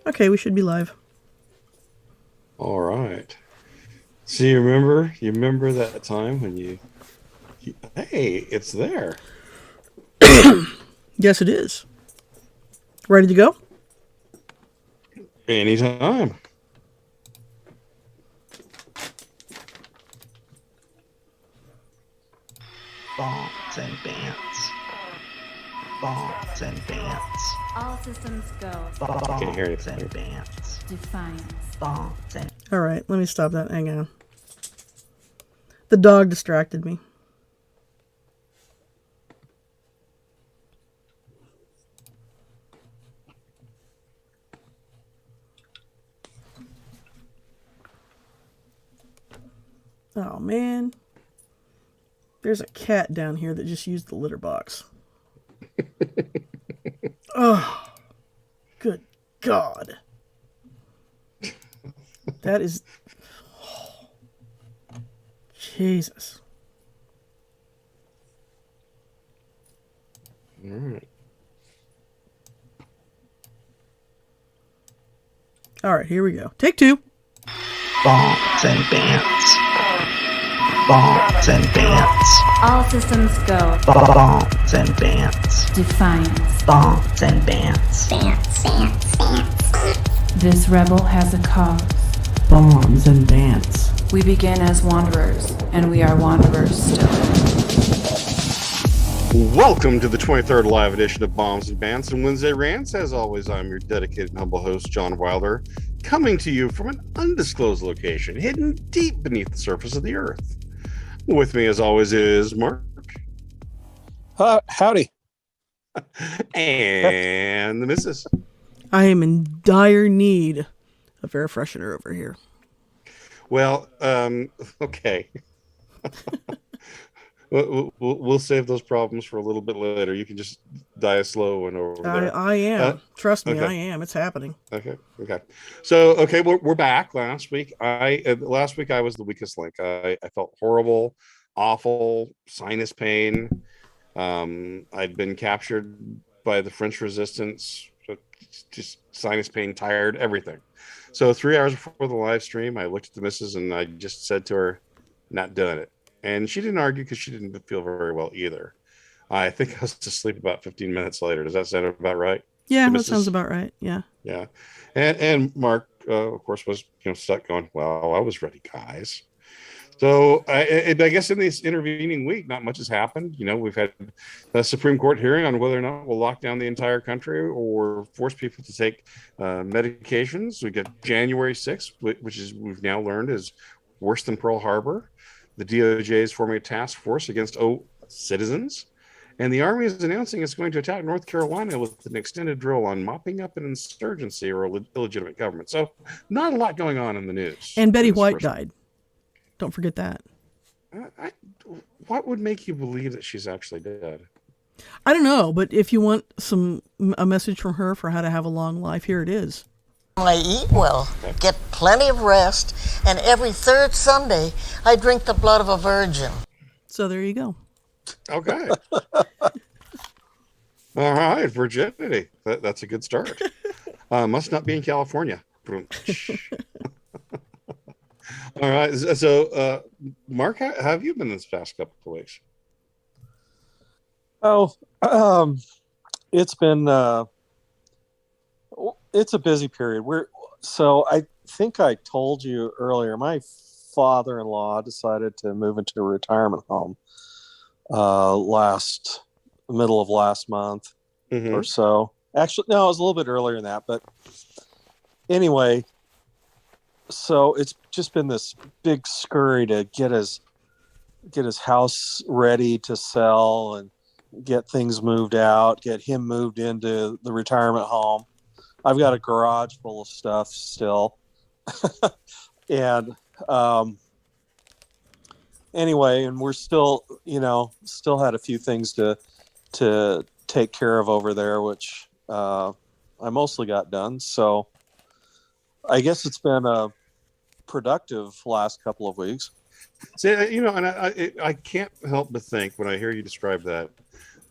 Okay, we should be live. All right. So you remember that time when hey, it's there. Yes, it is. Ready to go? Anytime. Bants and Bants. Bants and Bants. All systems go. Can't hear Bants anything. and Bants. Defiance. Bants and All right, let me stop that. Hang on. The dog distracted me. Oh, man. There's a cat down here that just used the litter box. Oh, good God. That is. Oh, Jesus. All right. All right, here we go. Take two. Bants and Bants. Bants and Bants. All systems go. Bants and Bants. Defiance. Bants and Bants. This rebel has a cause. Bants and Bants. We begin as wanderers, and we are wanderers still. Welcome to the 23rd live edition of Bombs and Bants and Wednesday Rants. As always, I'm your dedicated and humble host, John Wilder, coming to you from an undisclosed location hidden deep beneath the surface of the earth. With me, as always, is Mark. Howdy. And the missus. I am in dire need of air freshener over here. Well, okay. We'll save those problems for a little bit later. You can just die a slow one over there. I am. Trust me, okay. I am. It's happening. Okay. So, we're back. Last week, I was the weakest link. I felt horrible, awful sinus pain. I'd been captured by the French resistance. Just sinus pain, tired, everything. So 3 hours before the live stream, I looked at the missus and I just said to her, "Not doing it." And she didn't argue because she didn't feel very well either. I think I was asleep about 15 minutes later. Does that sound about right? Yeah, that sounds about right. Yeah. Yeah. And Mark, of course, was stuck going, well, I was ready, guys. So I guess in this intervening week, not much has happened. We've had a Supreme Court hearing on whether or not we'll lock down the entire country or force people to take medications. We get January 6th, which is we've now learned is worse than Pearl Harbor. The DOJ is forming a task force against citizens. And the Army is announcing it's going to attack North Carolina with an extended drill on mopping up an insurgency or illegitimate government. So not a lot going on in the news. And Betty White died. Don't forget that. What would make you believe that she's actually dead? I don't know, but if you want a message from her for how to have a long life, here it is. I eat well, get plenty of rest, and every third Sunday I drink the blood of a virgin. So there you go. Okay. All right, virginity. That's a good start. Must not be in California. All right. So, Mark, how have you been this past couple of weeks? It's been it's a busy period. I think I told you earlier, my father-in-law decided to move into a retirement home middle of last month or so. Actually, no, it was a little bit earlier than that, but anyway, so it's just been this big scurry to get his house ready to sell and get things moved out, get him moved into the retirement home. I've got a garage full of stuff still. And anyway, and we're still had a few things to take care of over there, which I mostly got done. So I guess it's been a productive last couple of weeks. And I can't help but think when I hear you describe that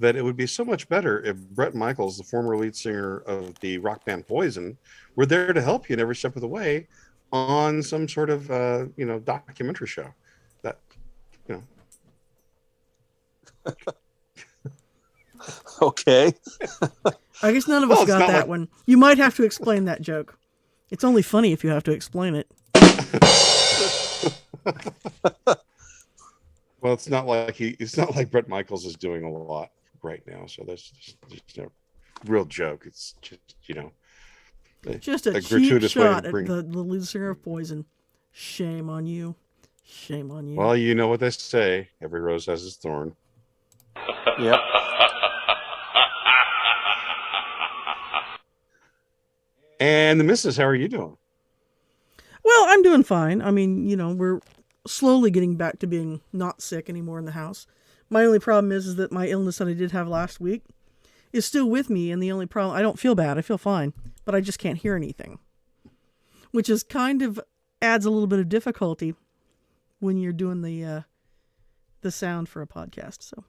that it would be so much better if Bret Michaels, the former lead singer of the rock band Poison, were there to help you in every step of the way on some sort of documentary show. That Okay. I guess none of us Well, it's got not that like- one. You might have to explain that joke. It's only funny if you have to explain it. Well, it's not like Bret Michaels is doing a lot right now. So there's no real joke. It's just Just a cheap gratuitous way to shot at bring. the lead singer of Poison. Shame on you. Shame on you. Well, you know what they say: every rose has its thorn. Yep. And the missus, how are you doing? Well, I'm doing fine. I mean, we're slowly getting back to being not sick anymore in the house. My only problem is that my illness that I did have last week is still with me, and the only problem, I don't feel bad, I feel fine, but I just can't hear anything. Which is kind of adds a little bit of difficulty when you're doing the sound for a podcast. So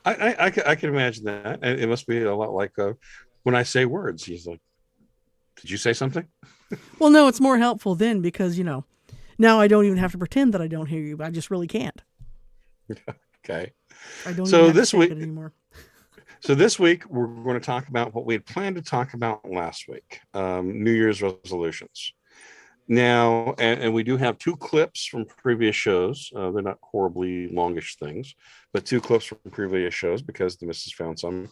I can imagine that. And it must be a lot like when I say words. He's like, "Did you say something?" well, no, it's more helpful then because, now I don't even have to pretend that I don't hear you. I just really can't. Okay. I don't So even have this to fake week- it anymore. So this week we're going to talk about what we had planned to talk about last week: New Year's resolutions. Now, and we do have 2 clips from previous shows. They're not horribly longish things, but 2 clips from previous shows because the missus found some.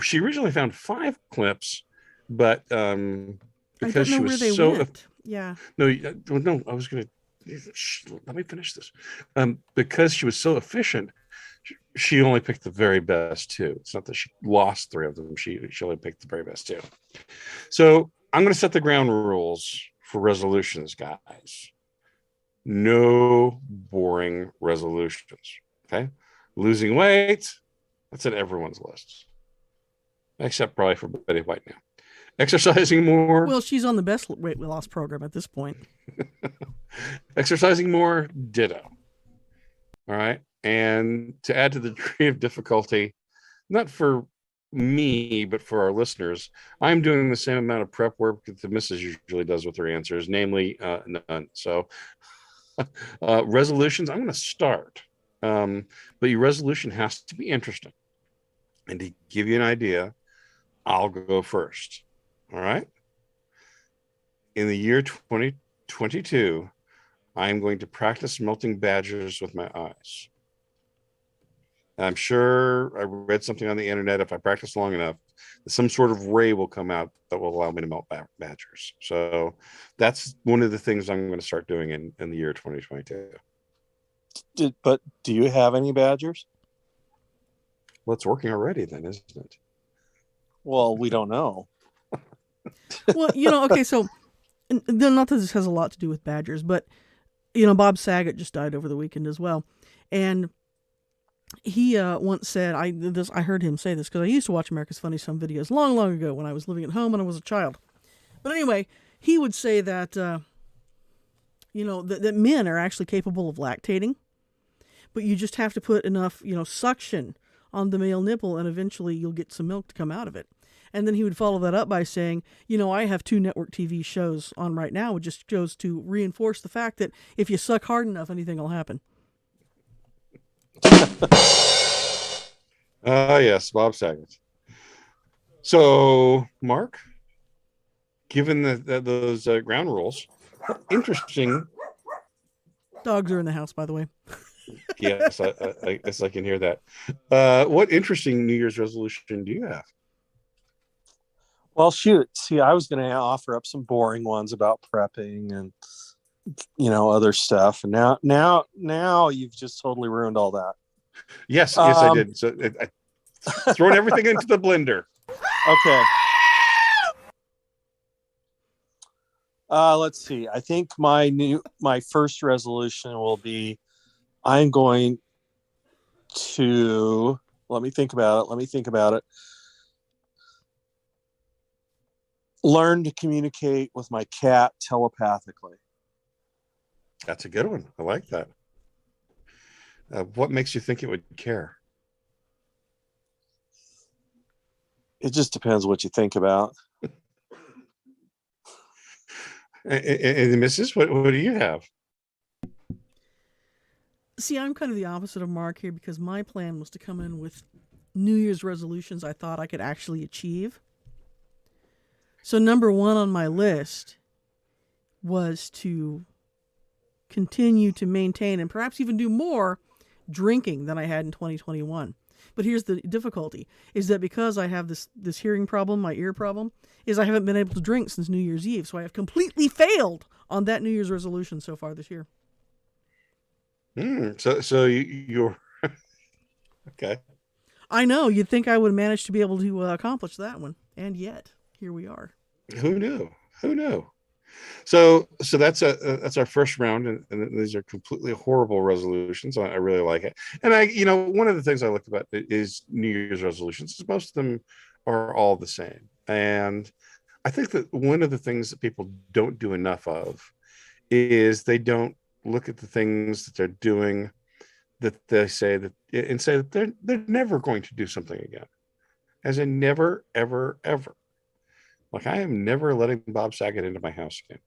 She originally found 5 clips, but I don't because know she where was they so went. Yeah. no, I was going to let me finish this. Because she was so efficient, she only picked the very best 2. It's not that she lost 3 of them. She only picked the very best 2. So I'm going to set the ground rules for resolutions, guys. No boring resolutions. Okay. Losing weight, that's at everyone's list. Except probably for Betty White now. Exercising more. Well, she's on the best weight loss program at this point. Exercising more, ditto. All right. And to add to the degree of difficulty, not for me, but for our listeners, I'm doing the same amount of prep work that the missus usually does with her answers, namely none. So resolutions, I'm going to start. But your resolution has to be interesting. And to give you an idea, I'll go first. All right. In the year 2022, I'm going to practice melting badgers with my eyes. I'm sure I read something on the internet. If I practice long enough, some sort of ray will come out that will allow me to melt badgers. So that's one of the things I'm going to start doing in the year 2022. But do you have any badgers? Well, it's working already then, isn't it? Well, we don't know. Well, okay, so not that this has a lot to do with badgers, but Bob Saget just died over the weekend as well, and he once said, I heard him say this because I used to watch America's Funniest Home Videos long, long ago when I was living at home and I was a child. But anyway, he would say that that men are actually capable of lactating, but you just have to put enough suction on the male nipple, and eventually you'll get some milk to come out of it. And then he would follow that up by saying, I have 2 network TV shows on right now. It just goes to reinforce the fact that if you suck hard enough, anything will happen. Yes, Bob Saget. So, Mark, given those ground rules, interesting. Dogs are in the house, by the way. Yes, I guess I can hear that. What interesting New Year's resolution do you have? Well, shoot. See, I was going to offer up some boring ones about prepping and other stuff, and now you've just totally ruined all that. Yes, I did. So throwing everything into the blender. Okay. Let's see. I think my first resolution will be I'm going to let me think about it. Learn to communicate with my cat telepathically. That's a good one. I like that. What makes you think it would care? It just depends what you think about. And the missus, what do you have? See, I'm kind of the opposite of Mark here because my plan was to come in with New Year's resolutions I thought I could actually achieve. So number one on my list was to continue to maintain and perhaps even do more drinking than I had in 2021. But here's the difficulty, is that because I have this hearing problem, my ear problem, is I haven't been able to drink since New Year's Eve. So I have completely failed on that New Year's resolution so far this year. So you're okay. I know, you'd think I would manage to be able to accomplish that one. And yet, here we are. Who knew? So that's our first round, and these are completely horrible resolutions. I really like it, and one of the things I like about it is New Year's resolutions is most of them are all the same, and I think that one of the things that people don't do enough of is they don't look at the things that they're doing that they say that they're never going to do something again, as in never ever ever. Like, I am never letting Bob Saget into my house again.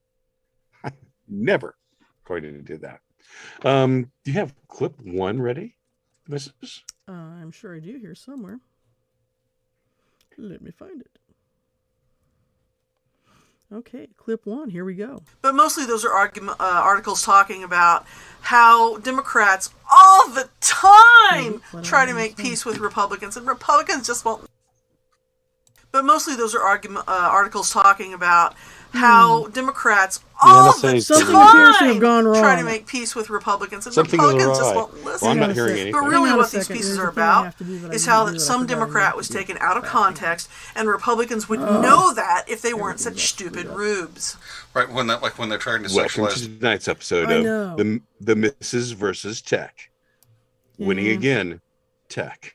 I'm never going to do that. Do you have clip 1 ready, Mrs.? I'm sure I do here somewhere. Let me find it. Okay, clip 1, here we go. But mostly those are articles talking about how Democrats all the time try to make peace with Republicans, and Republicans just won't. But mostly those are articles talking about how Democrats all the time try to make peace with Republicans, and Republicans just won't listen. Well, I'm not hearing anything. But really what these pieces are about is how that some Democrat was taken out of context, and Republicans would know that if they weren't such stupid rubes. Right, when they're trying to Welcome sexualize. to tonight's episode of the Mrs. versus Tech. Winning again, Tech.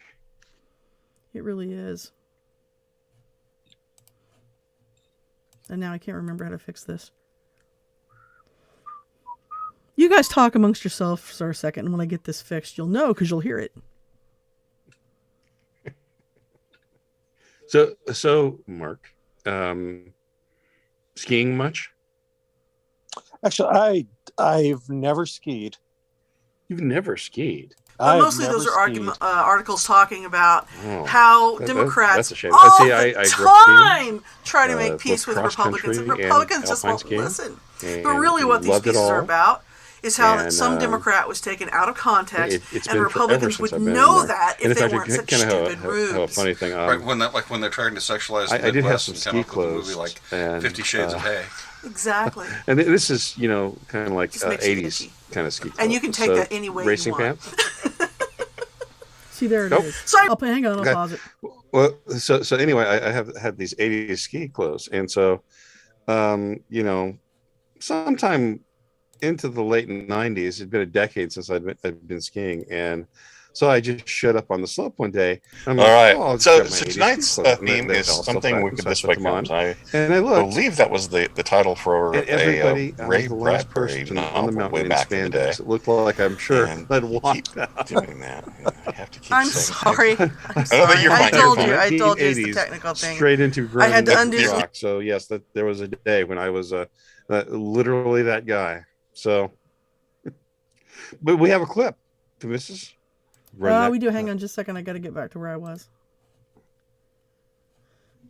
It really is. And now I can't remember how to fix this. You guys talk amongst yourselves for a second, and when I get this fixed, you'll know because you'll hear it. So Mark, skiing much? Actually, I've never skied. You've never skied? But mostly those are articles talking about how Democrats all the time try to make peace with Republicans, and Republicans just won't listen. But really what these pieces are about is how that some Democrat was taken out of context, and Republicans would know that if they weren't such stupid rubes. A funny thing. Right, when they're trying to sexualize the I did have Midwest some and ski come up with a clothes movie like and, 50 Shades of Hay. Exactly. And this is, kind of like Just makes you 80s itchy. kind of ski clothes. And you can take that any way racing you want. Pants? See, there it is. Sorry. Hang on, I'll pause it. Well, so anyway, I have had these 80s ski clothes. And so, sometime into the late 90s, it'd been a decade since I'd been skiing. And so I just showed up on the slope one day. All right. So tonight's theme is something we could this way comes. I believe that was the title for a Ray Bradbury novel way back in the day. It looked like I'm sure I'd walked out. Doing that. I have to keep I'm sorry. I told you it's the technical thing. Straight into I had to undo rock. So yes, there was a day when I was literally that guy. So, but we have a clip. Mrs. We do. Hang on just a second. I got to get back to where I was.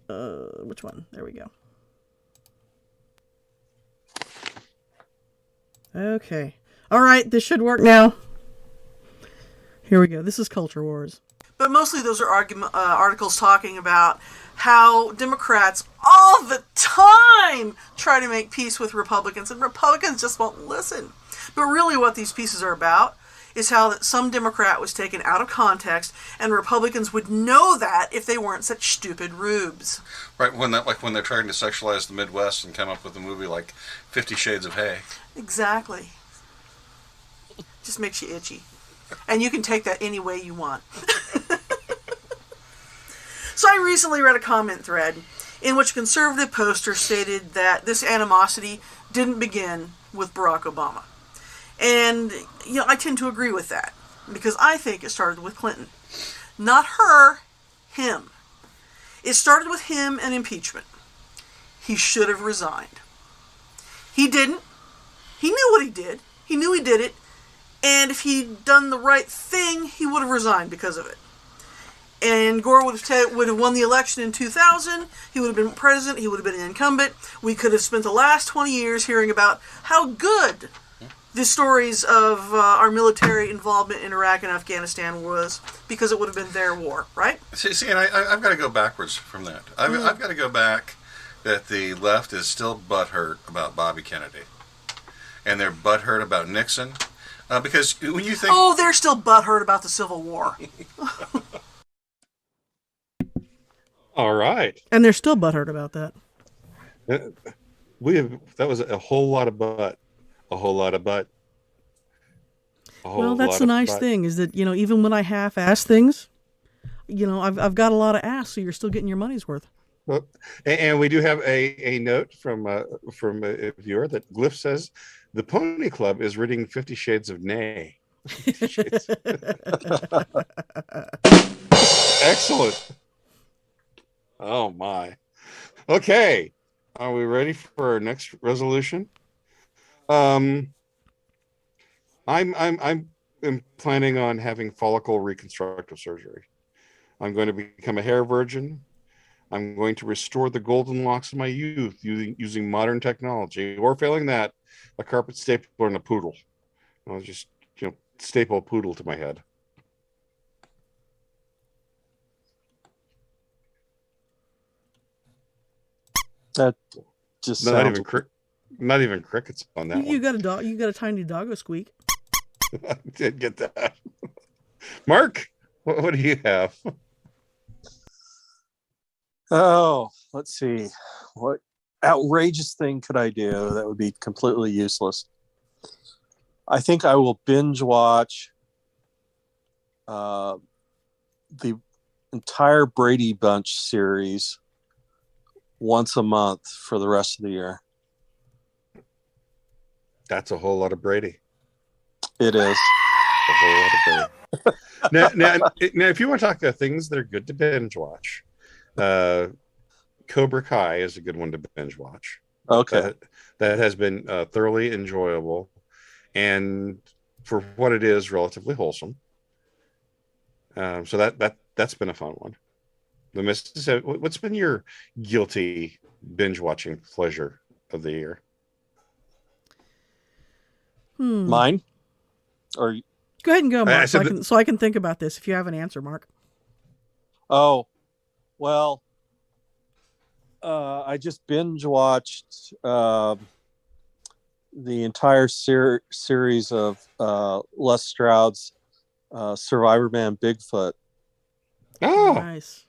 Which one? There we go. Okay. All right. This should work now. Here we go. This is Culture Wars. But mostly those are articles talking about how Democrats all the time try to make peace with Republicans, and Republicans just won't listen. But really what these pieces are about is how that some Democrat was taken out of context, and Republicans would know that if they weren't such stupid rubes. Right, when they're trying to sexualize the Midwest and come up with a movie like 50 Shades of Hay. Exactly. Just makes you itchy. And you can take that any way you want. So I recently read a comment thread in which a conservative poster stated that this animosity didn't begin with Barack Obama. And, I tend to agree with that, because I think it started with Clinton. Not her, him. It started with him and impeachment. He should have resigned. He didn't. He knew what he did. He knew he did it. And if he'd done the right thing, he would have resigned because of it. And Gore would have won the election in 2000. He would have been president. He would have been an incumbent. We could have spent the last 20 years hearing about how good the stories of our military involvement in Iraq and Afghanistan was, because it would have been their war, right? See, and I've got to go backwards from that. I've got to go back that the left is still butthurt about Bobby Kennedy. And they're butthurt about Nixon. Because when you think... Oh, they're still butthurt about the Civil War. All right. And they're still butthurt about that. That was a whole lot of butt. A whole lot of butt. Well, that's the nice thing, is that, even when I half-ass things, I've got a lot of ass, so you're still getting your money's worth. Well, and we do have a note from a viewer that Glyph says the Pony Club is reading 50 Shades of Nay. Excellent. Oh my. Okay. Are we ready for our next resolution? I'm planning on having follicle reconstructive surgery. I'm going to become a hair virgin. I'm going to restore the golden locks of my youth using modern technology, or failing that, a carpet stapler and a poodle. I'll just, staple a poodle to my head. That just not sounds... not even crickets on that one. You got a dog. You got a tiny doggo squeak. I did get that. Mark, what do you have? Oh, let's see. What outrageous thing could I do that would be completely useless? I think I will binge watch the entire Brady Bunch series once a month for the rest of the year. That's a whole lot of Brady. It is. A whole lot of Brady. now, if you want to talk about things that are good to binge watch, Cobra Kai is a good one to binge watch. Okay. That has been thoroughly enjoyable, and for what it is, relatively wholesome. So that's been a fun one. The Mississippi. What's been your guilty binge watching pleasure of the year? Mine? Or go ahead and go, Mark, so I can think about this. If you have an answer, Mark. Oh, well, I just binge watched the entire series of Les Stroud's Survivor Man Bigfoot. Oh, nice.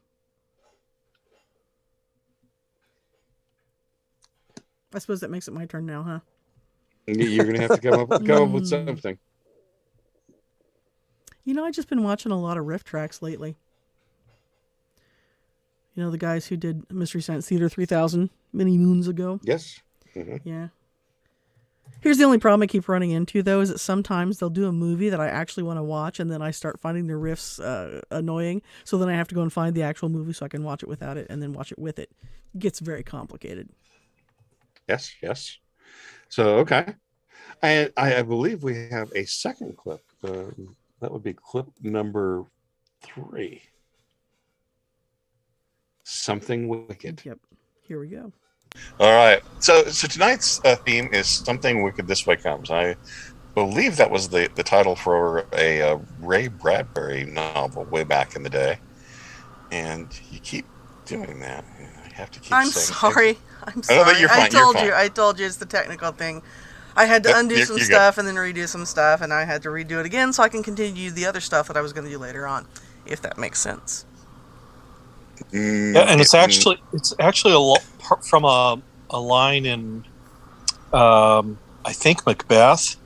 I suppose that makes it my turn now, huh? You're gonna have to come up with something. I've just been watching a lot of riff tracks lately. The guys who did Mystery Science Theater 3000 many moons ago. Yes. Mm-hmm. Yeah. Here's the only problem I keep running into, though, is that sometimes they'll do a movie that I actually want to watch, and then I start finding the riffs annoying. So then I have to go and find the actual movie so I can watch it without it, and then watch it with it. It gets very complicated. Yes. So, okay. I believe we have a second clip. That would be clip number 3. Something Wicked. Yep. Here we go. All right. So tonight's theme is Something Wicked This Way Comes. I believe that was the title for a Ray Bradbury novel way back in the day. And you keep doing that. I have to keep I'm saying sorry. I'm sorry. You're fine. I told you it's the technical thing. I had to undo some stuff and then redo some stuff, and I had to redo it again so I can continue the other stuff that I was going to do later on, if that makes sense. Yeah, and it's actually from a line in I think Macbeth.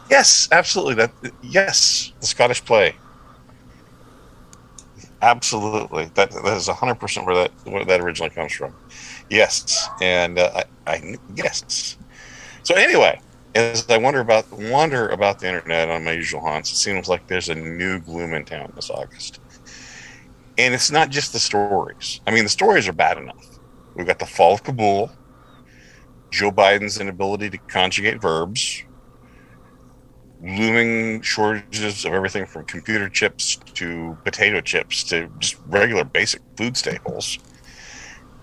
Yes, absolutely. Yes, the Scottish play. Absolutely, that is 100% where that originally comes from. Yes, and I yes. So anyway, as I wander about the internet on my usual haunts, it seems like there's a new gloom in town this August. And it's not just the stories. I mean, the stories are bad enough. We've got the fall of Kabul, Joe Biden's inability to conjugate verbs, looming shortages of everything from computer chips to potato chips to just regular basic food staples.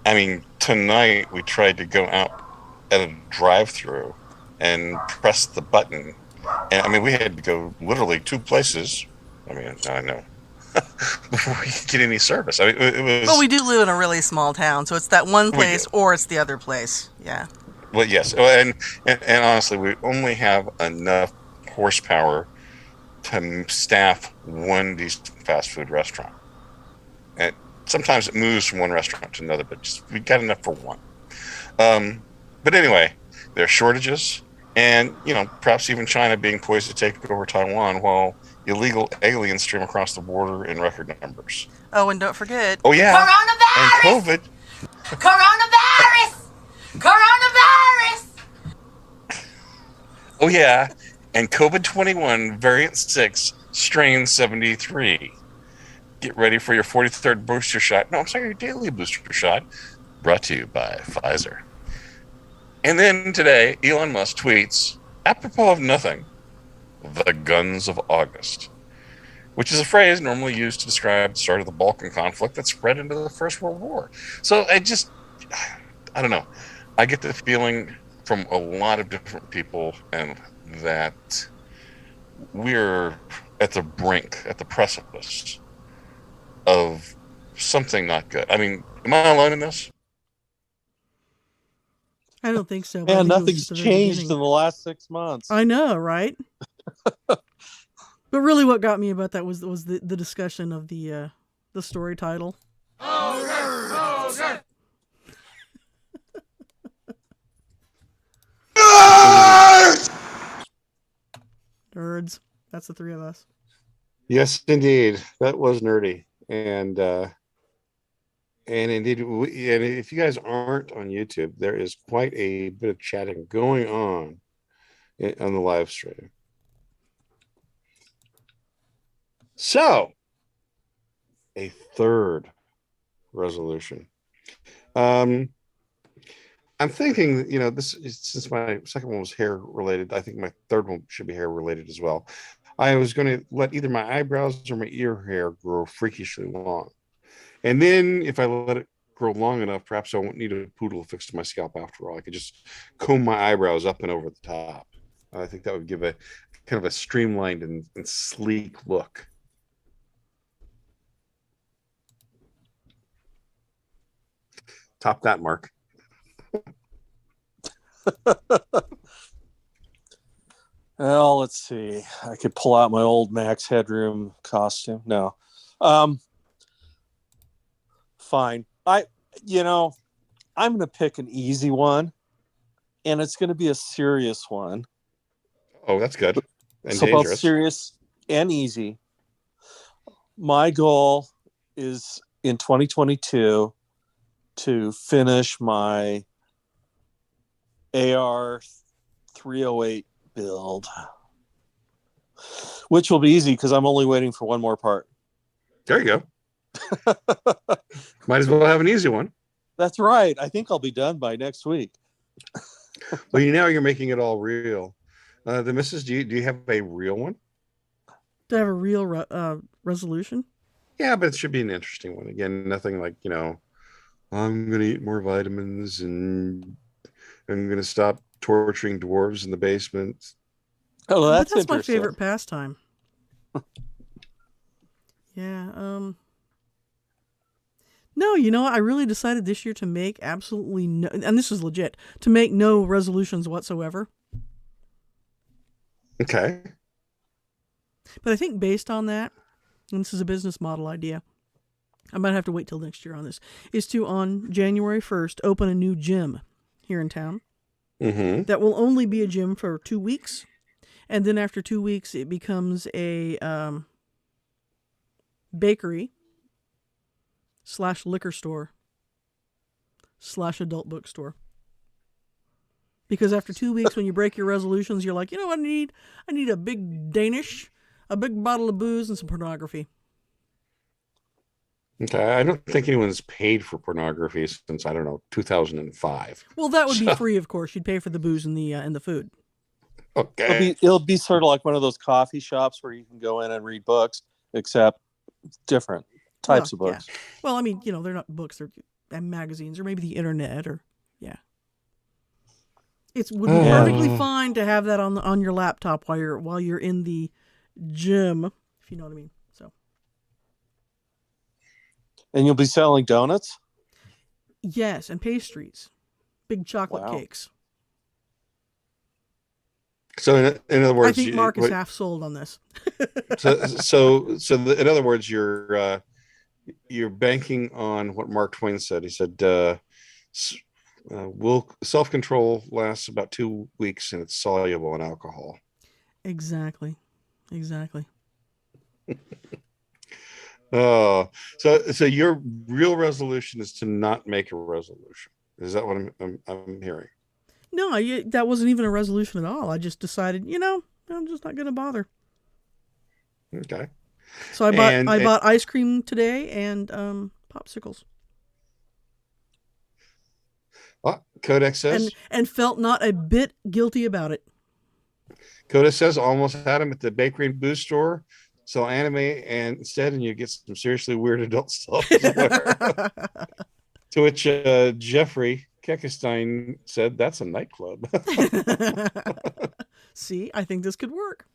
I mean, tonight we tried to go out at a drive-through and press the button. And I mean, we had to go literally 2 places. I mean, I know. Before we could get any service. I mean, it was. But we do live in a really small town, so it's that one place or it's the other place. Yeah. Well, yes, and honestly, we only have enough horsepower to staff one decent fast food restaurant. And sometimes it moves from one restaurant to another, but just we got enough for one. But anyway, there are shortages, and perhaps even China being poised to take over Taiwan while illegal aliens stream across the border in record numbers. Oh, and don't forget. Oh yeah. Coronavirus. And COVID. Coronavirus. Coronavirus. Oh yeah. And COVID-21 variant 6, strain 73. Get ready for your 43rd booster shot. No, I'm sorry, your daily booster shot. Brought to you by Pfizer. And then today, Elon Musk tweets, apropos of nothing, the guns of August, which is a phrase normally used to describe the start of the Balkan conflict that spread into the First World War. So I don't know. I get the feeling from a lot of different people and that we're at the brink, at the precipice of something not good. I mean, am I alone in this? I don't think so. Yeah, nothing's changed in the last 6 months. I know, right? But really, what got me about that was the discussion of the story title. Nerds. That's the three of us. Yes, indeed, that was nerdy, and indeed, and if you guys aren't on YouTube, there is quite a bit of chatting going on the live stream. So, a third resolution. I'm thinking, this is, since my second one was hair related, I think my third one should be hair related as well. I was going to let either my eyebrows or my ear hair grow freakishly long. And then if I let it grow long enough, perhaps I won't need a poodle affixed to my scalp after all. I could just comb my eyebrows up and over the top. I think that would give a kind of a streamlined and sleek look. Top that, Mark. Well, let's see. I could pull out my old Max Headroom costume. No. Fine. I'm going to pick an easy one, and it's going to be a serious one. Oh, that's good. And so dangerous. Both serious and easy. My goal is in 2022 to finish my AR 308 build, which will be easy because I'm only waiting for one more part. There you go. Might as well have an easy one. That's right. I think I'll be done by next week. Well, you're making it all real. The missus, do you have a real one? Do I have a real resolution? Yeah, but it should be an interesting one. Again, nothing like, I'm going to eat more vitamins and I'm going to stop torturing dwarves in the basement. Oh, well, that's my favorite pastime. Yeah. No, I really decided this year to make absolutely no, and this is legit, to make no resolutions whatsoever. Okay. But I think based on that, and this is a business model idea, I might have to wait till next year on this, is to, on January 1st, open a new gym here in town. Mm-hmm. That will only be a gym for 2 weeks. And then after 2 weeks, it becomes a bakery / liquor store / adult bookstore. Because after 2 weeks, when you break your resolutions, you're like, what I need? I need a big Danish, a big bottle of booze, and some pornography. Okay, I don't think anyone's paid for pornography since I don't know 2005. Well, that would be So, free, of course. You'd pay for the booze and the food. okay. It'll be sort of like one of those coffee shops where you can go in and read books, except different types of Yeah. books. Well, I mean, they're not books; they're magazines, or maybe the internet, or yeah. It would be perfectly fine to have that on your laptop while you're in the gym, if you know what I mean. So. And you'll be selling donuts? Yes, and pastries, big chocolate Wow. cakes. So in other words, I think Mark is half sold on this. in other words, you're banking on what Mark Twain said. He said, "Will self-control lasts about 2 weeks, and it's soluble in alcohol." Exactly. Oh, so your real resolution is to not make a resolution. Is that what I'm hearing? No, that wasn't even a resolution at all. I just decided, I'm just not going to bother. Okay. So I bought ice cream today and popsicles. Codex says, and felt not a bit guilty about it. Codex says, almost had him at the bakery and booze store. So anime and instead, and you get some seriously weird adult stuff. To which Jeffrey Keckestein said, "That's a nightclub." See, I think this could work.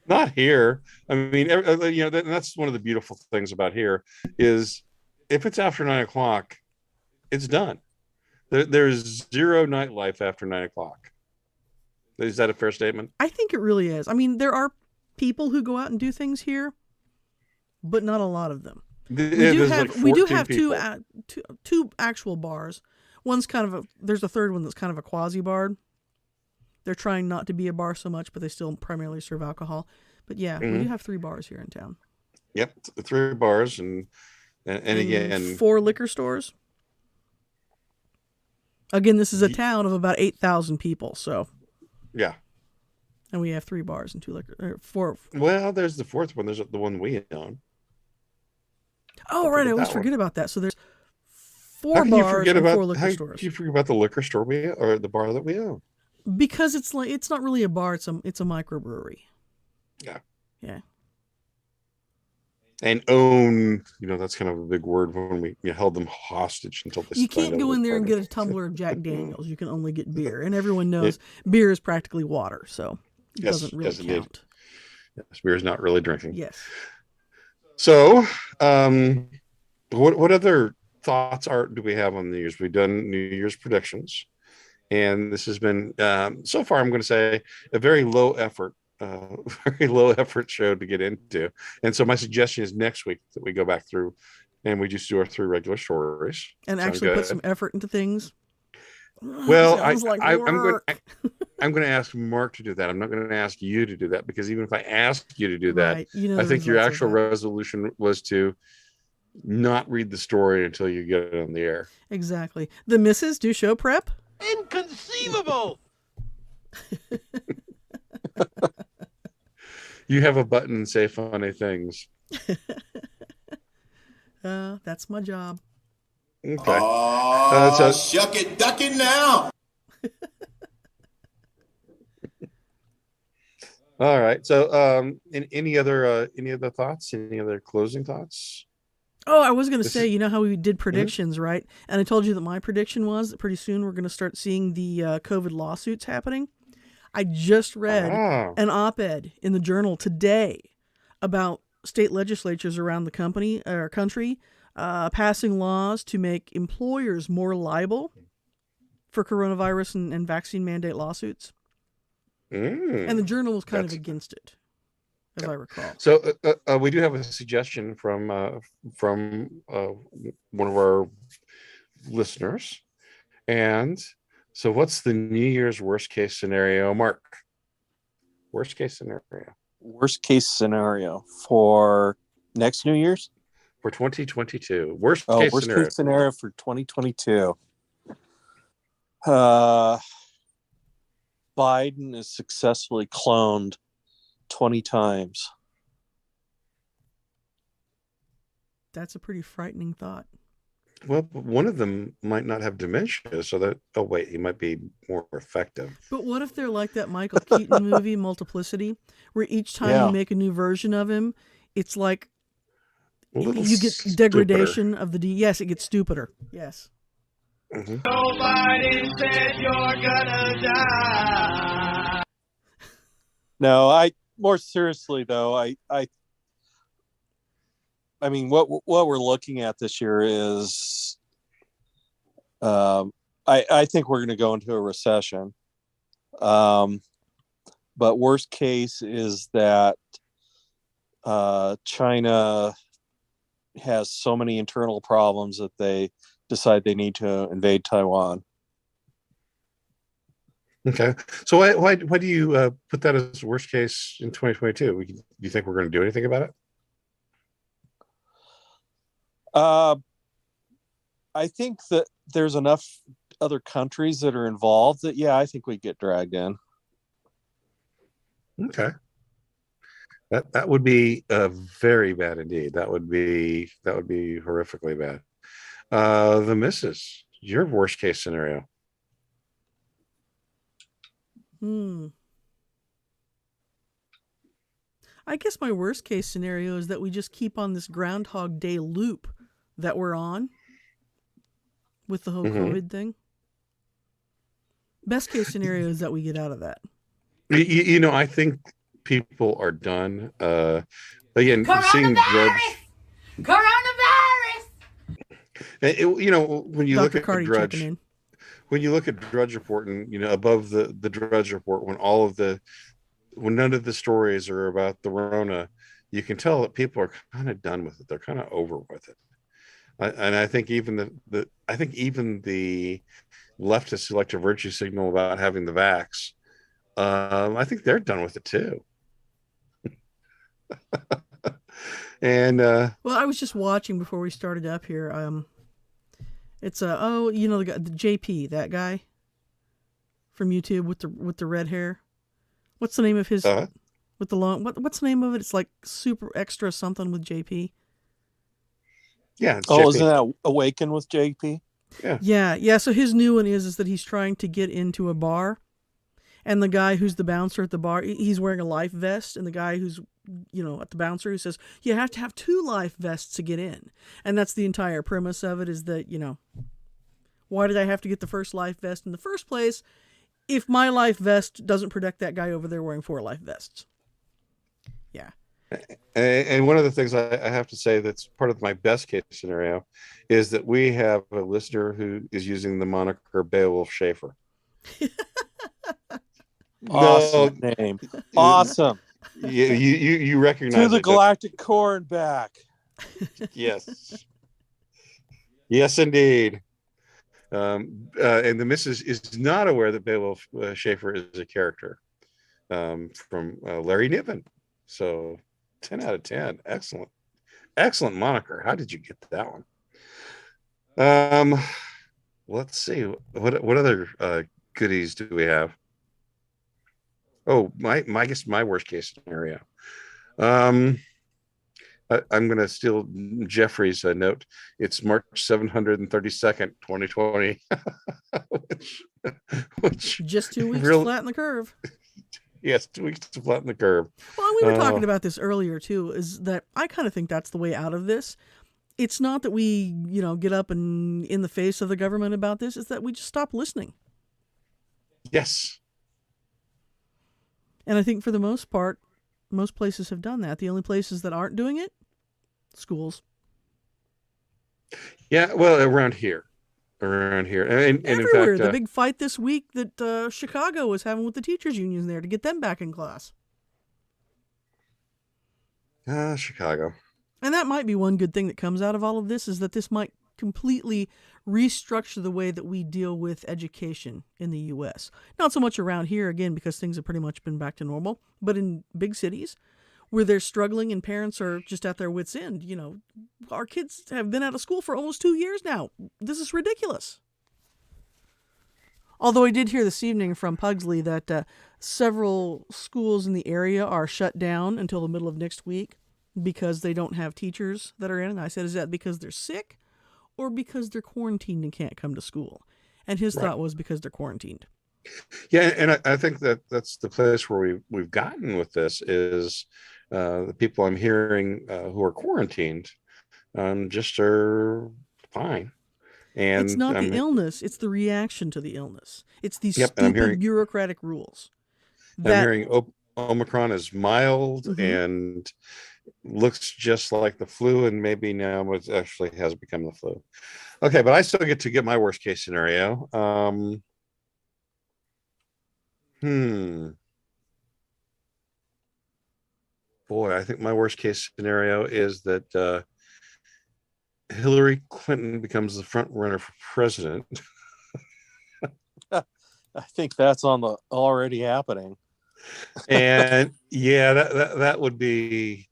Not here. I mean, that's one of the beautiful things about here is if it's after 9 o'clock, it's done. There's zero nightlife after 9 o'clock. Is that a fair statement? I think it really is. I mean, there are people who go out and do things here, but not a lot of them. We do have two actual bars. One's there's a third one that's kind of a quasi bar. They're trying not to be a bar so much, but they still primarily serve alcohol. But yeah, we do have 3 bars here in town. Yep, 3 bars and again 4 liquor stores. Again, this is a town of about 8,000 people, so yeah. And we have 3 bars and 4. Well, there's the 4th one. There's the one we own. Oh, right. I always forget about that. So there's 4 bars and 4 liquor stores. How do you forget about the liquor store or the bar that we own? Because it's not really a bar. It's a microbrewery. Yeah. Yeah. And own, that's kind of a big word when we held them hostage until they. You can't go in there and get a tumbler of Jack Daniels. You can only get beer, and everyone knows beer is practically water, so it doesn't really count. Yes, beer is not really drinking. Yes. So, what other thoughts do we have on New Year's? We've done New Year's predictions, and this has been so far, I'm going to say, a very low effort show to get into. And so my suggestion is next week that we go back through and we just do our 3 regular stories and actually put some effort into things. Well, I'm going to ask Mark to do that. I'm not going to ask you to do that, because even if I ask you to do that, I think your actual resolution was to not read the story until you get it on the air. Exactly. The missus do show prep? Inconceivable. You have a button, say funny things. That's my job. Okay. So shuck it, duck it now. All right. So, any other thoughts? Any other closing thoughts? Oh, I was going to say, how we did predictions, right? And I told you that my prediction was that pretty soon we're going to start seeing the COVID lawsuits happening. I just read an op-ed in the Journal today about state legislatures around the country passing laws to make employers more liable for coronavirus and vaccine mandate lawsuits. And the Journal was kind of against it, as I recall. So we do have a suggestion from one of our listeners. And so what's the New Year's worst case scenario, Mark? Worst case scenario. Worst case scenario for next New Year's? For 2022. Worst case scenario for 2022. Biden is successfully cloned 20 times. That's a pretty frightening thought. Well, one of them might not have dementia, so that, oh wait, he might be more effective. But what if they're like that Michael Keaton movie, Multiplicity, where each time you Yeah. make a new version of him, it's like A little you get stupider. degradation of the yes, it gets stupider. Yes. Mhm. Nobody said you're gonna die. No, more seriously though, I mean, what we're looking at this year is, I think we're going to go into a recession. But worst case is that China has so many internal problems that they decide they need to invade Taiwan. Okay. So why do you put that as worst case in 2022? Do you think we're going to do anything about it? I think that there's enough other countries that are involved that, yeah, I think we get dragged in. Okay. That would be very bad indeed. That would be horrifically bad. The missus, your worst case scenario. I guess my worst case scenario is that we just keep on this Groundhog Day loop that we're on with the whole COVID thing. Best case scenario is that we get out of that. You know, I think people are done. Again, seeing Drudge. Coronavirus! You know, when you Dr. look at Cardi Drudge, checking in. when you look at Drudge Report, and you know, above the Drudge Report, when none of the stories are about the Rona, you can tell that people are kind of done with it. They're kind of over with it. And I think even the leftists who like to virtue signal about having the vax, I think they're done with it too. And well, I was just watching before we started up here. It's the guy, the JP, that guy from YouTube with the red hair. What's the name of his with the long? What's the name of it? It's like super extra something with JP. Yeah. Isn't that Awaken with JP? Yeah. So his new one is that he's trying to get into a bar, and the guy who's the bouncer at the bar, he's wearing a life vest, and the guy who's at the bouncer who says you have to have 2 life vests to get in, and that's the entire premise of it. Is that why did I have to get the first life vest in the first place if my life vest doesn't protect that guy over there wearing 4 life vests? Yeah. And one of the things I have to say that's part of my best case scenario is that we have a listener who is using the moniker Beowulf Schaefer. Awesome name. Awesome. You recognize to the Galactic Core and back. Yes. Yes, indeed. And the missus is not aware that Beowulf Schaefer is a character from Larry Niven. So 10 out of 10. Excellent moniker. How did you get that one? Let's see. What other goodies do we have? Oh, I guess my worst case scenario. I'm going to steal Jeffrey's note. It's March 732nd, 2020. which just 2 weeks to flatten the curve. Yes, 2 weeks to flatten the curve. Well, we were talking about this earlier too, is that I kind of think that's the way out of this. It's not that we, get up and in the face of the government about this, it's that we just stop listening. Yes. And I think for the most part, most places have done that. The only places that aren't doing it, schools. Yeah, well, around here. And everywhere. In fact, the big fight this week that Chicago was having with the teachers' unions there to get them back in class. Chicago. And that might be one good thing that comes out of all of this, is that this might completely restructure the way that we deal with education in the U.S. Not so much around here, again, because things have pretty much been back to normal, but in big cities where they're struggling and parents are just at their wits' end. Our kids have been out of school for almost 2 years now. This is ridiculous. Although I did hear this evening from Pugsley that several schools in the area are shut down until the middle of next week because they don't have teachers that are in. And I said, is that because they're sick or because they're quarantined and can't come to school? And his thought was because they're quarantined. Yeah, and I think that's the place where we've gotten with this is the people I'm hearing who are quarantined just are fine. And it's not the illness; it's the reaction to the illness. It's these Yep, stupid bureaucratic rules. I'm hearing Omicron is mild and looks just like the flu, and maybe now it actually has become the flu. Okay, but I still get to get my worst case scenario. Boy, I think my worst case scenario is that Hillary Clinton becomes the front runner for president. I think that's already happening. And yeah, that would be,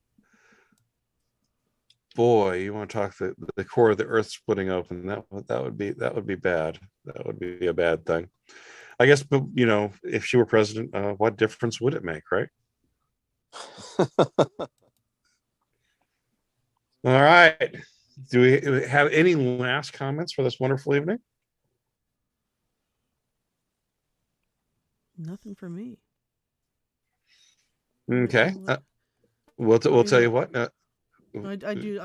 boy, you want to talk the core of the earth splitting open. That would be bad. That would be a bad thing. I guess, but if she were president, what difference would it make, right? All right. Do we have any last comments for this wonderful evening? Nothing for me. Okay. We'll tell you what. I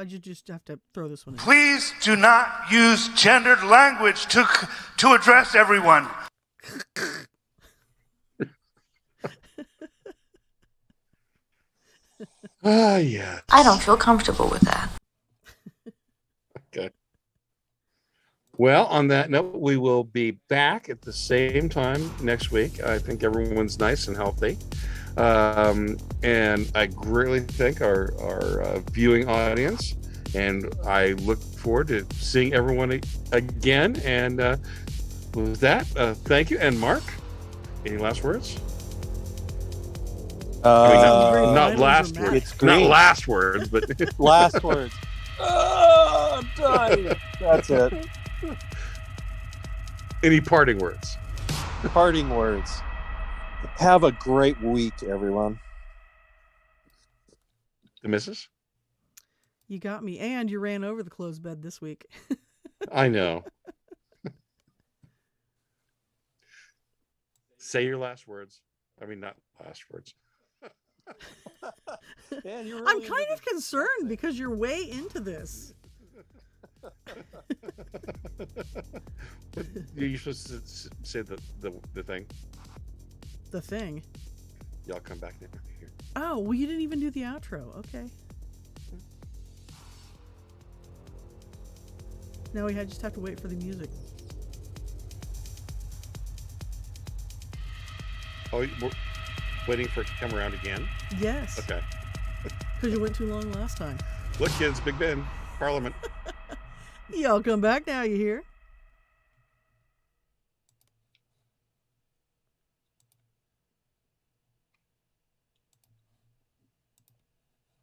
just have to throw this one in. Please do not use gendered language to address everyone. Yeah. I don't feel comfortable with that. Okay. Well, on that note, we will be back at the same time next week. I think everyone's nice and healthy. And I greatly thank our viewing audience. And I look forward to seeing everyone again. And with that, thank you. And Mark, any last words? Not last words. Not last words, but last words. I'm dying. That's it. Any parting words? Parting words. Have a great week, everyone. The missus? You got me. And you ran over the closed bed this week. I know. Say your last words. I mean, not last words. Man, I'm kind of concerned because you're way into this. You're supposed to say the thing. The thing? Y'all come back now. Here. Oh, well, you didn't even do the outro. Okay. Now we just have to wait for the music. Oh, we're waiting for it to come around again? Yes. Okay. Because you went too long last time. Look, kids, Big Ben, Parliament. Y'all come back now, you hear?